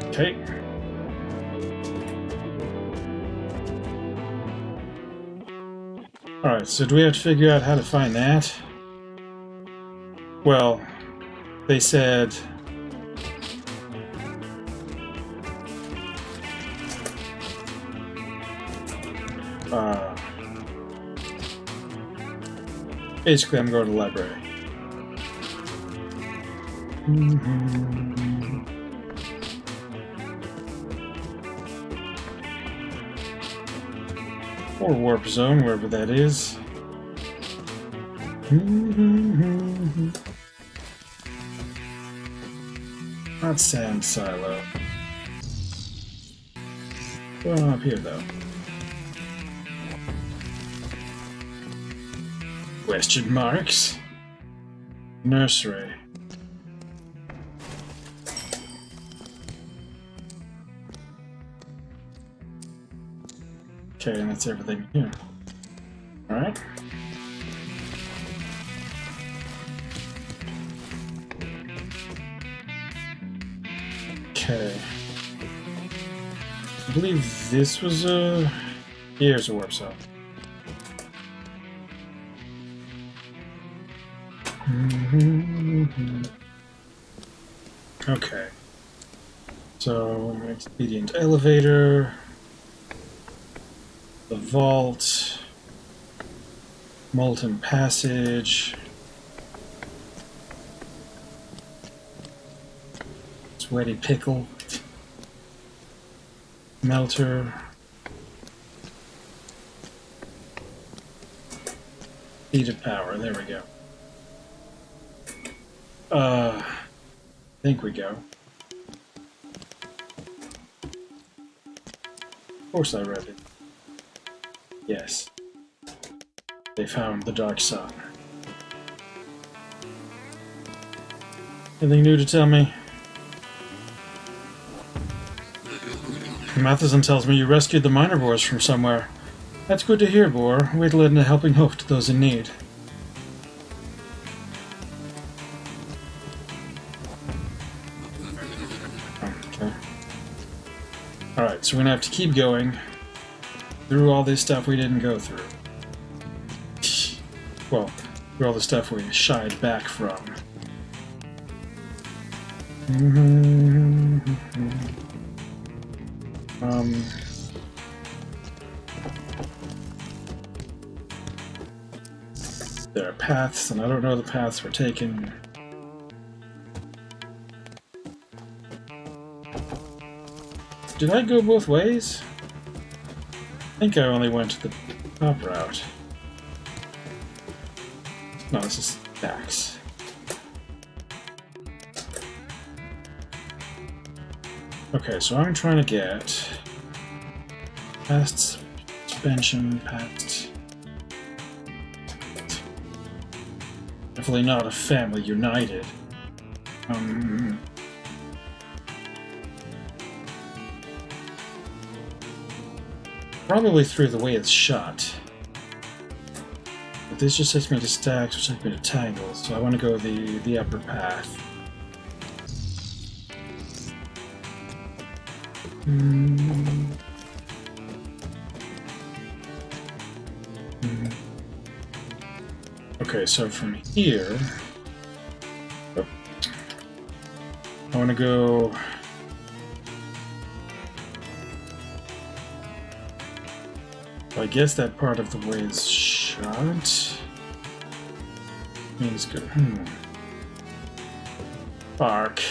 Okay. Alright, so do we have to figure out how to find that? Well, they said... basically, I'm going to the library. Or warp zone, wherever that is. Not sand silo. Going up here, though. Question marks? Nursery. Okay, and that's everything here. Alright. Okay. I believe this was a... Here's a warp zone. Okay. So, expedient elevator, the vault, molten passage, sweaty pickle, melter, heated power. There we go. I think we go. Of course I read it. Yes. They found the dark sun. Anything new to tell me? Matheson tells me you rescued the minor boars from somewhere. That's good to hear, Boar. Way to lend a helping hook to those in need. Okay. Alright, so we're gonna have to keep going through all this stuff we didn't go through. Well, through all the stuff we shied back from. There are paths, and I don't know the paths we're taking. Did I go both ways? I think I only went to the top route. No, this is Dax. Okay, so I'm trying to get past suspension, past... Definitely not a family united. Probably through the way it's shot. But this just takes me to stacks, which takes me to tangles, so I want to go the upper path. Okay, so from here, I want to go. I guess that part of the way is shot. Means good. Bark.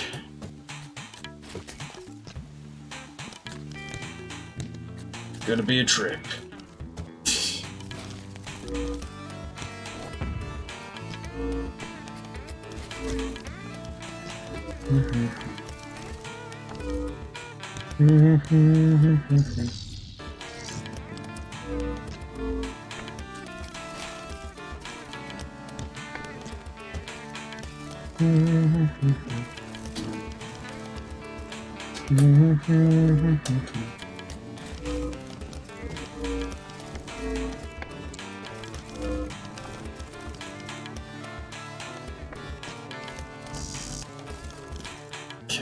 Gonna be a trip.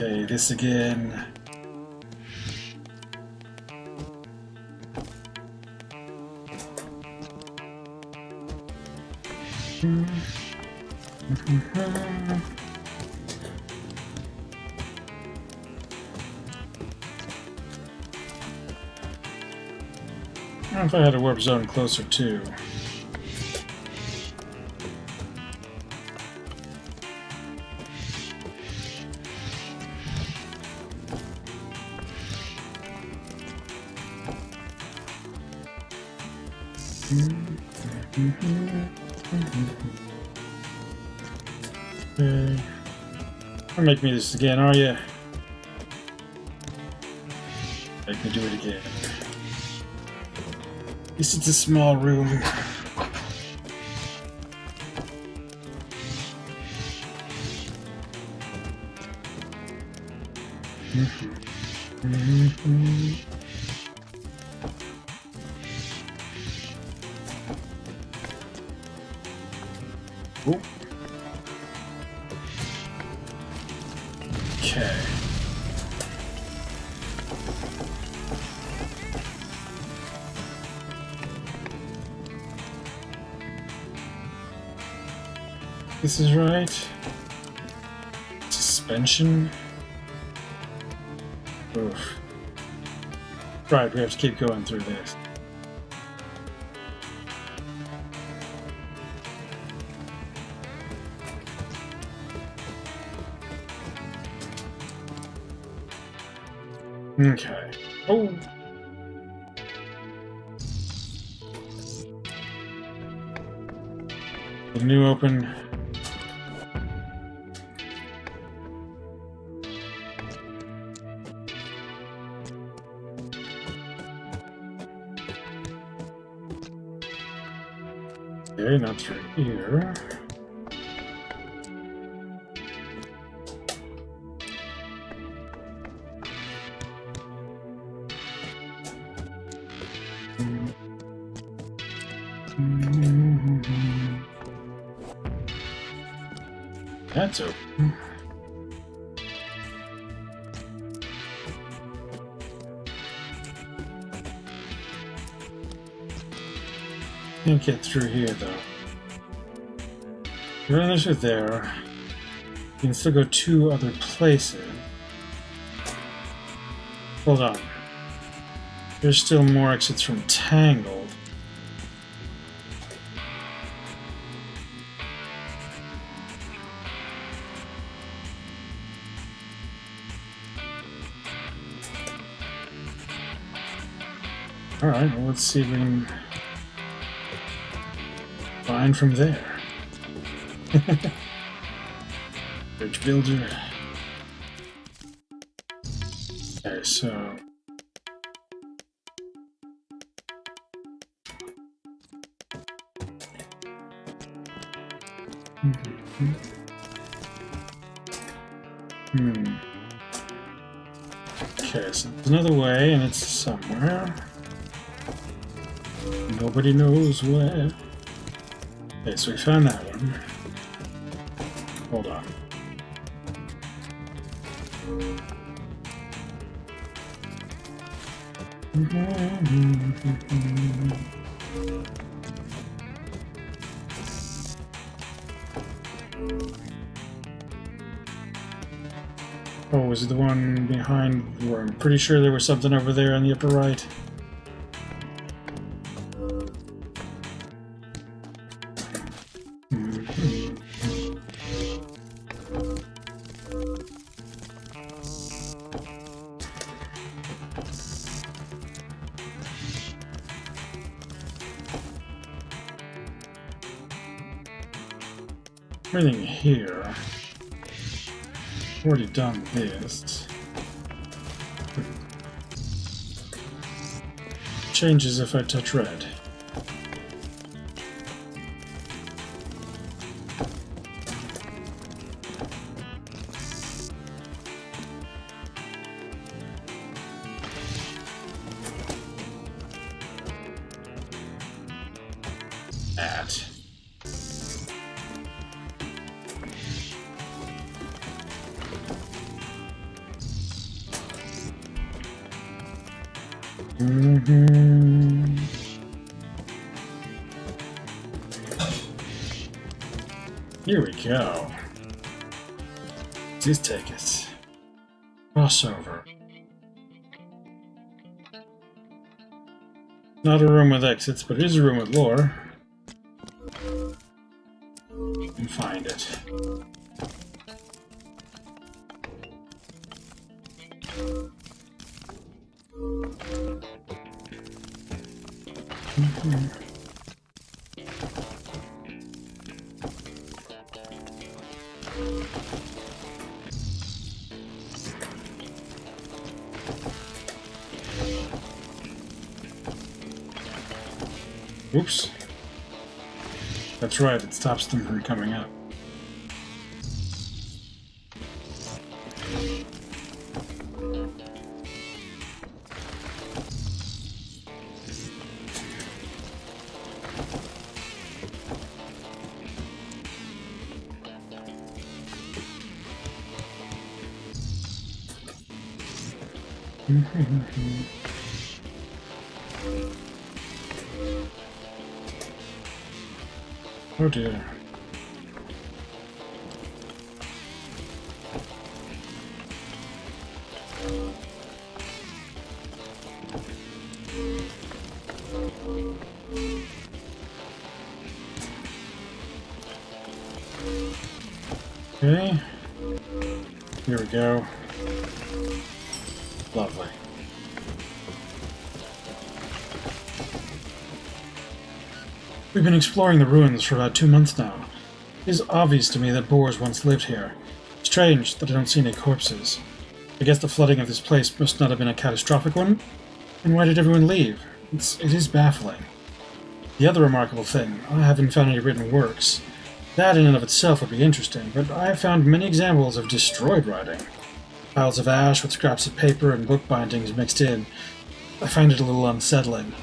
Okay, this again. I don't know if I had a warp zone closer too. Okay. Don't make me this again, are you? Make me do it again. At least it's a small room. Oh. Okay. This is right. Suspension. Oof. Right, we have to keep going through this. Okay. Oh! The new open. Okay, not through here. That's open. Can't get through here though. Runners are there. You can still go 2 other places. Hold on. There's still more exits from Tangled. Alright, well, let's see if we can find from there. Bridge builder. Okay, so okay, so there's another way, and it's somewhere. Nobody knows where. Okay, so we found that one. Hold on. Oh, was it the one behind where I'm pretty sure there was something over there on the upper right? Everything here. Already done this. Changes if I touch red. At. Mm-hmm. Here we go. Let's take it. Crossover. Not a room with exits, but it is a room with lore. And find it. Oops. That's right, it stops them from coming up. Oh dear. Okay. Here we go. Lovely. We've been exploring the ruins for about 2 months now. It is obvious to me that boars once lived here. Strange that I don't see any corpses. I guess the flooding of this place must not have been a catastrophic one? And why did everyone leave? It is baffling. The other remarkable thing, I haven't found any written works. That in and of itself would be interesting, but I have found many examples of destroyed writing. Piles of ash with scraps of paper and book bindings mixed in. I find it a little unsettling.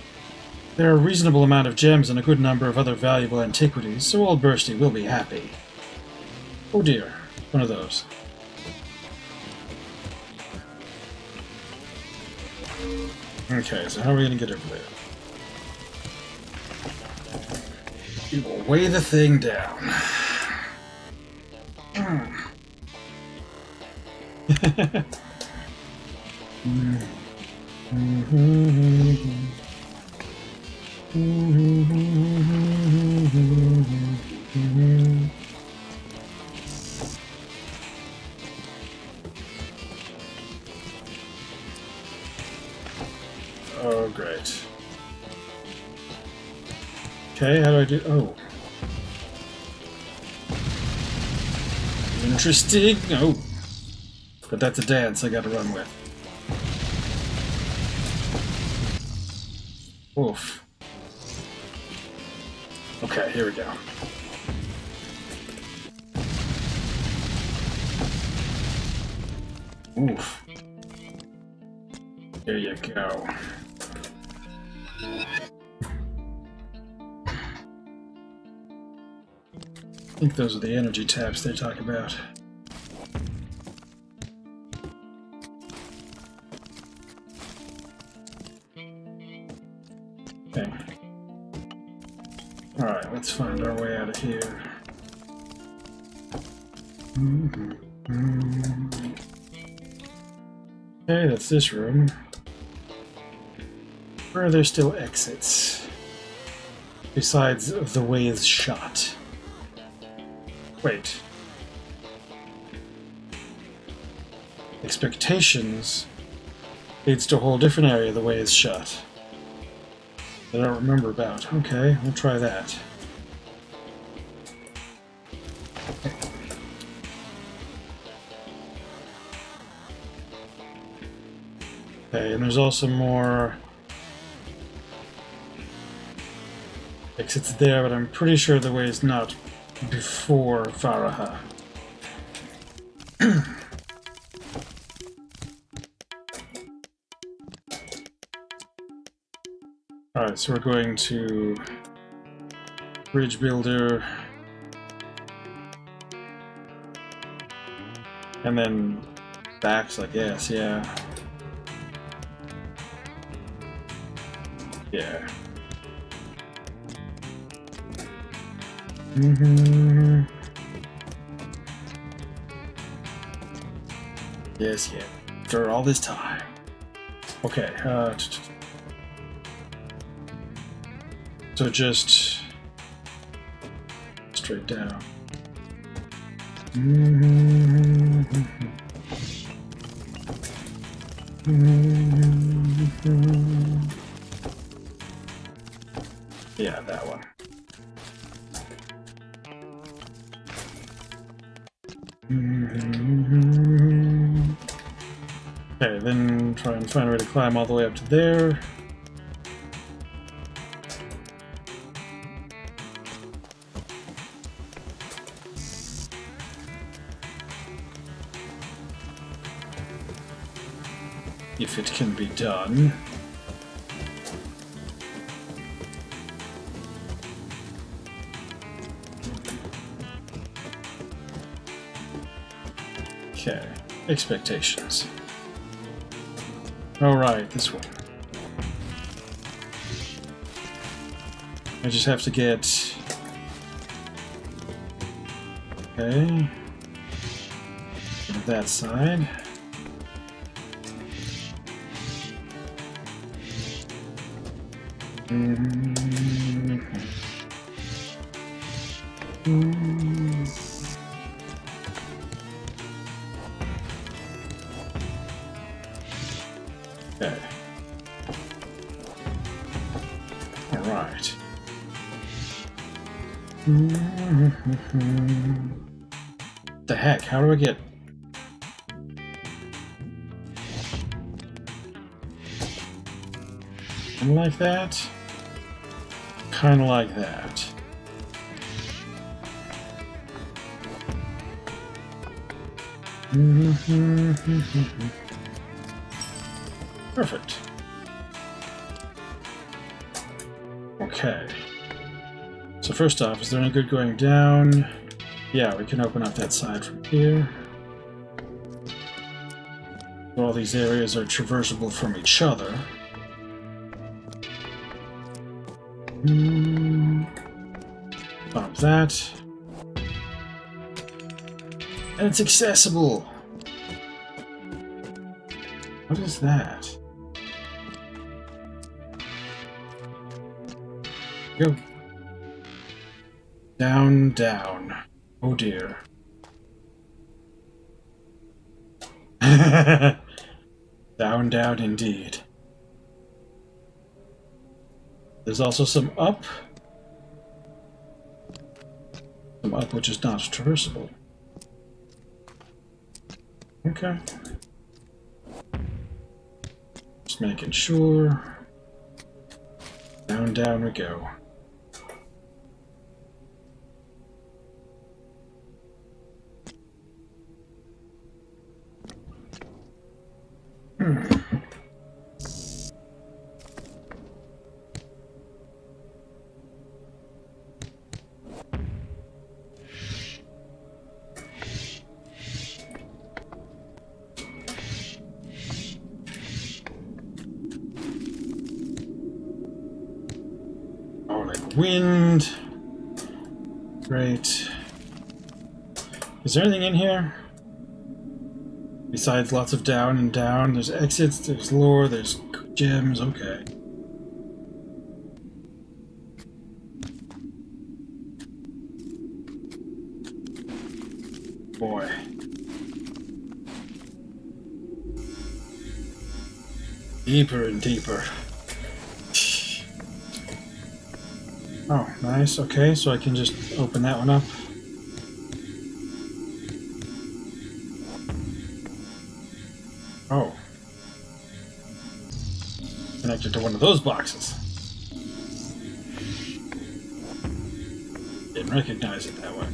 There are a reasonable amount of gems and a good number of other valuable antiquities, so old Bursty will be happy. Oh dear, one of those. Okay, so how are we going to get over there? We will weigh the thing down. Oh, great. Okay, how do I do... Oh. Interesting. Oh. But that's a dance I gotta run with. Oof. Okay, here we go. Oof. There you go. I think those are the energy taps they talk about. Okay. Alright, let's find our way out of here. Okay, that's this room. Where are there still exits? Besides the ways shot. Wait. Expectations leads to a whole different area the way it's shot. That I don't remember about. Okay, we'll try that. Okay, and there's also more exits there, but I'm pretty sure the way is not before Faraha. Alright, so we're going to Bridge Builder and then backs, I guess, yeah. Yeah. Mm-hmm. Yes, yeah. After all this time. Okay, so just straight down. Yeah, that one. Okay, then try and find a way to climb all the way up to there. If it can be done. Okay, expectations. Alright, this one. I just have to get... Okay. That side. Okay. Alright. The heck? How do I get... Kinda like that? Kinda like that. Perfect. Okay. So first off, is there any good going down? Yeah, we can open up that side from here. So all these areas are traversable from each other. Stop that. And it's accessible! What is that? Go. Down, down. Oh dear. Down, down indeed. There's also some up. Some up which is not traversable. Okay. Just making sure. Down, down we go. Oh, like wind. Great. Is there anything in here? Besides lots of down and down, there's exits, there's lore, there's gems, okay. Boy. Deeper and deeper. Oh, nice, okay, so I can just open that one up. Oh. Connected to one of those boxes. Didn't recognize it that way.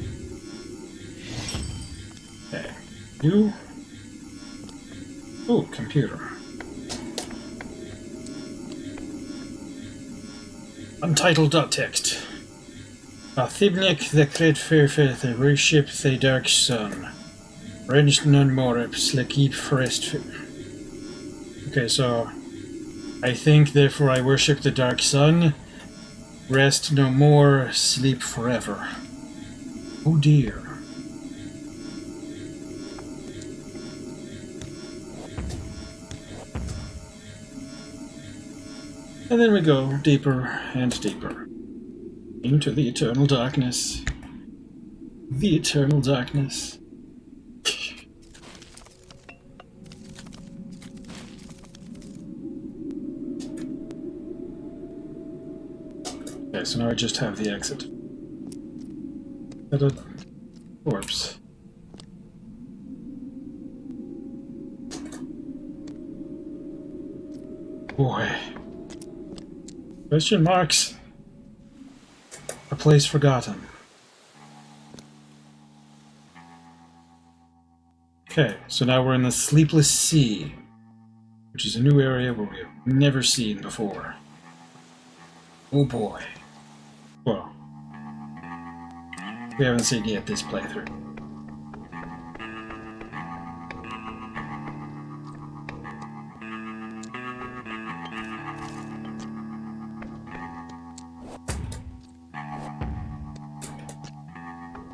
Okay. You. Ooh, computer. Untitled.txt. Thibnik the Great Fairfair the Reship the Dark Sun. Ranged none more Slakip Forest. Okay, so I think, therefore I worship the dark sun. Rest no more, sleep forever. Oh dear. And then we go deeper and deeper into the eternal darkness. The eternal darkness. Okay, so now I just have the exit. At a corpse. Boy. Question marks. A place forgotten. Okay, so now we're in the Sleepless Sea, which is a new area where we've never seen before. Oh boy. Well, we haven't seen yet this playthrough.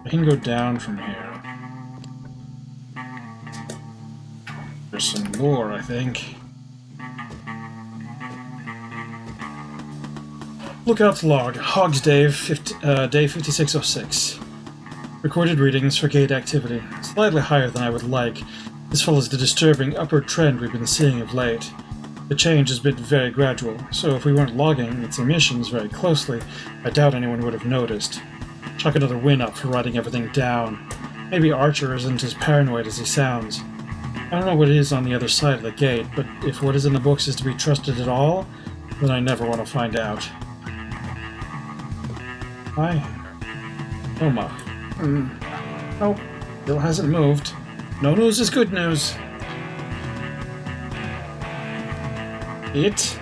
I can go down from here. There's some lore, I think. Lookout log, Hogs Day, day 5606. Recorded readings for gate activity. Slightly higher than I would like. This follows the disturbing upward trend we've been seeing of late. The change has been very gradual, so if we weren't logging its emissions very closely, I doubt anyone would have noticed. Chuck another win up for writing everything down. Maybe Archer isn't as paranoid as he sounds. I don't know what is on the other side of the gate, but if what is in the books is to be trusted at all, then I never want to find out. Hi. Oma. Oh, Bill hasn't moved. No news is good news. It?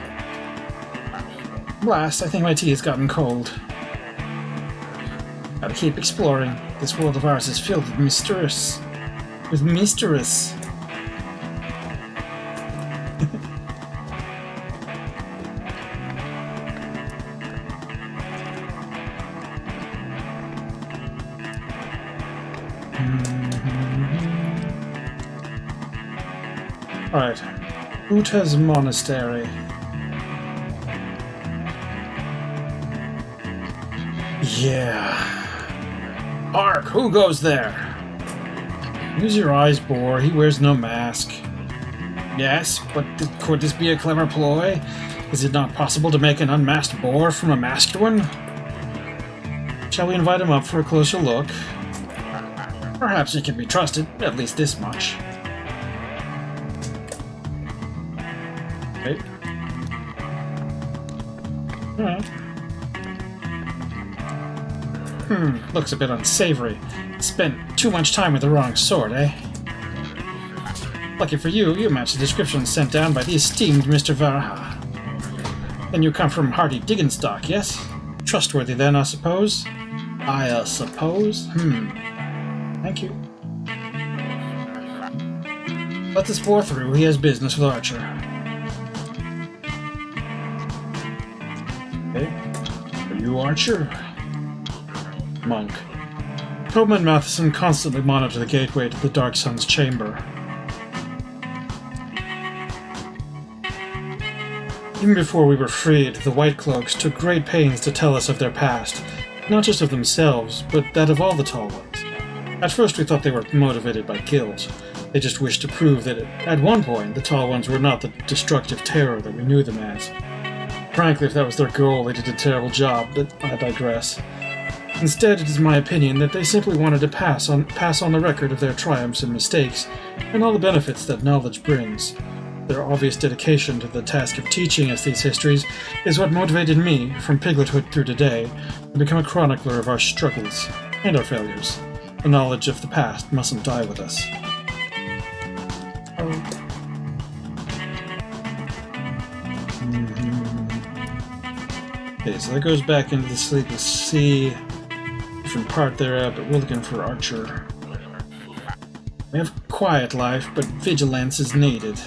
Blast, I think my tea has gotten cold. Gotta keep exploring. This world of ours is filled with mysterious. Alright. Uta's Monastery. Yeah. Ark, who goes there? Use your eyes, Boar. He wears no mask. Yes, but could this be a clever ploy? Is it not possible to make an unmasked boar from a masked one? Shall we invite him up for a closer look? Perhaps he can be trusted, at least this much. Okay. Alright. Looks a bit unsavory. Spent too much time with the wrong sort, eh? Lucky for you, you match the description sent down by the esteemed Mr. Varha. Then you come from Hardy Diggenstock, yes? Trustworthy then, I suppose? I suppose? Thank you. Let this boar through, he has business with Archer. Okay. Are you Archer? Monk. Tobin and Matheson constantly monitor the gateway to the Dark Sun's chamber. Even before we were freed, the White Cloaks took great pains to tell us of their past, not just of themselves, but that of all the Tall Ones. At first we thought they were motivated by guilt. They just wished to prove that at one point the Tall Ones were not the destructive terror that we knew them as. Frankly, if that was their goal, they did a terrible job, but I digress. Instead, it is my opinion that they simply wanted to pass on the record of their triumphs and mistakes, and all the benefits that knowledge brings. Their obvious dedication to the task of teaching us these histories is what motivated me, from piglethood through today, to become a chronicler of our struggles and our failures. The knowledge of the past mustn't die with us. Okay, so that goes back into the Sleepless Sea. Different part there, but we're looking for Archer. We have quiet life, but vigilance is needed.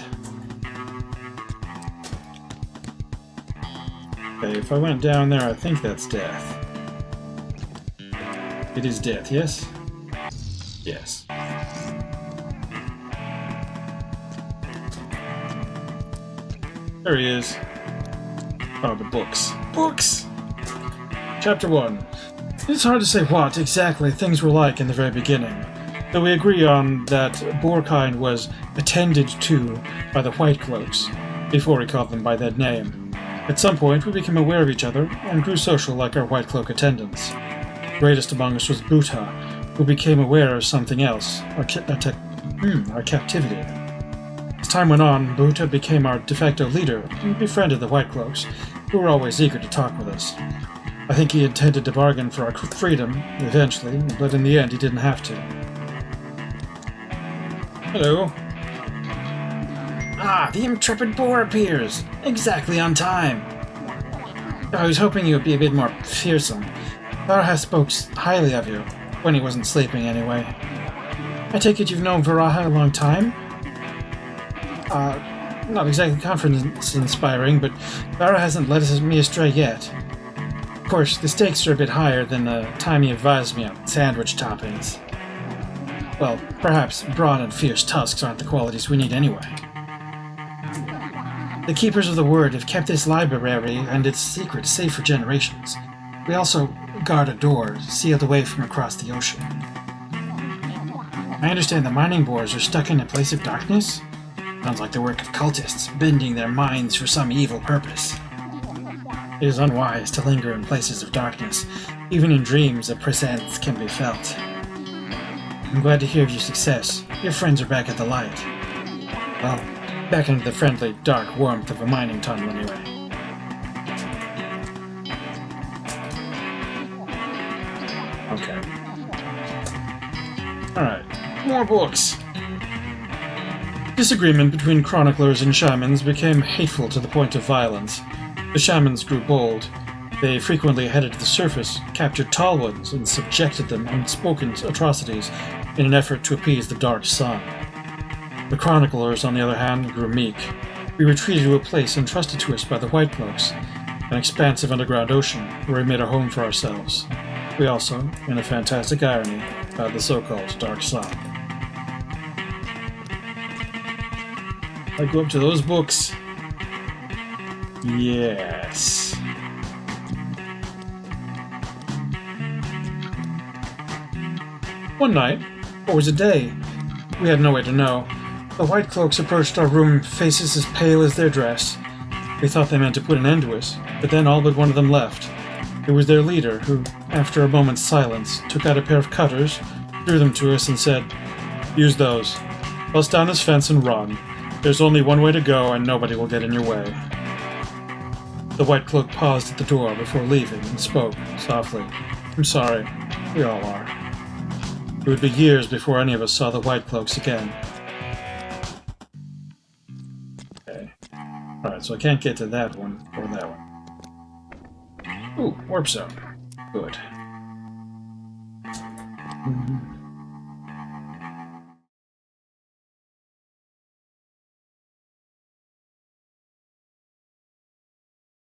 Okay, if I went down there, I think that's death. It is death, yes? Yes. There he is. Oh, the books. Books! Chapter 1. It's hard to say what exactly things were like in the very beginning, though we agree on that Boarkind was attended to by the White Cloaks, before we called them by that name. At some point, we became aware of each other and grew social like our White Cloak attendants. Greatest among us was Buta, who became aware of something else, our captivity. As time went on, Buta became our de facto leader and befriended the White Cloaks, who were always eager to talk with us. I think he intended to bargain for our freedom, eventually, but in the end he didn't have to. Hello. Ah, the intrepid boar appears! Exactly on time! I was hoping you would be a bit more fearsome. Varaha spoke highly of you, when he wasn't sleeping anyway. I take it you've known Varaha a long time? Not exactly confidence-inspiring, but Varaha hasn't led me astray yet. Of course, the stakes are a bit higher than the time he advised me on sandwich toppings. Well, perhaps brawn and fierce tusks aren't the qualities we need anyway. The Keepers of the Word have kept this library and its secrets safe for generations. We also guard a door sealed away from across the ocean. I understand the mining boars are stuck in a place of darkness? Sounds like the work of cultists, bending their minds for some evil purpose. It is unwise to linger in places of darkness. Even in dreams, a presence can be felt. I'm glad to hear of your success. Your friends are back at the light. Well, back into the friendly, dark warmth of a mining tunnel anyway. Okay. Alright, more books! Disagreement between chroniclers and shamans became hateful to the point of violence. The shamans grew bold. They frequently headed to the surface, captured tall ones, and subjected them to unspoken atrocities in an effort to appease the dark sun. The chroniclers, on the other hand, grew meek. We retreated to a place entrusted to us by the White Cloaks, an expansive underground ocean where we made a home for ourselves. We also, in a fantastic irony, had the so-called dark sun. I go up to those books. Yes. One night, or was it day? We had no way to know. The White Cloaks approached our room, faces as pale as their dress. We thought they meant to put an end to us, but then all but one of them left. It was their leader, who, after a moment's silence, took out a pair of cutters, threw them to us, and said, "Use those. Bust down this fence and run. There's only one way to go, and nobody will get in your way." The White Cloak paused at the door before leaving and spoke, softly. "I'm sorry. We all are." It would be years before any of us saw the White Cloaks again. Okay. Alright, so I can't get to that one or that one. Ooh, warp zone. Good.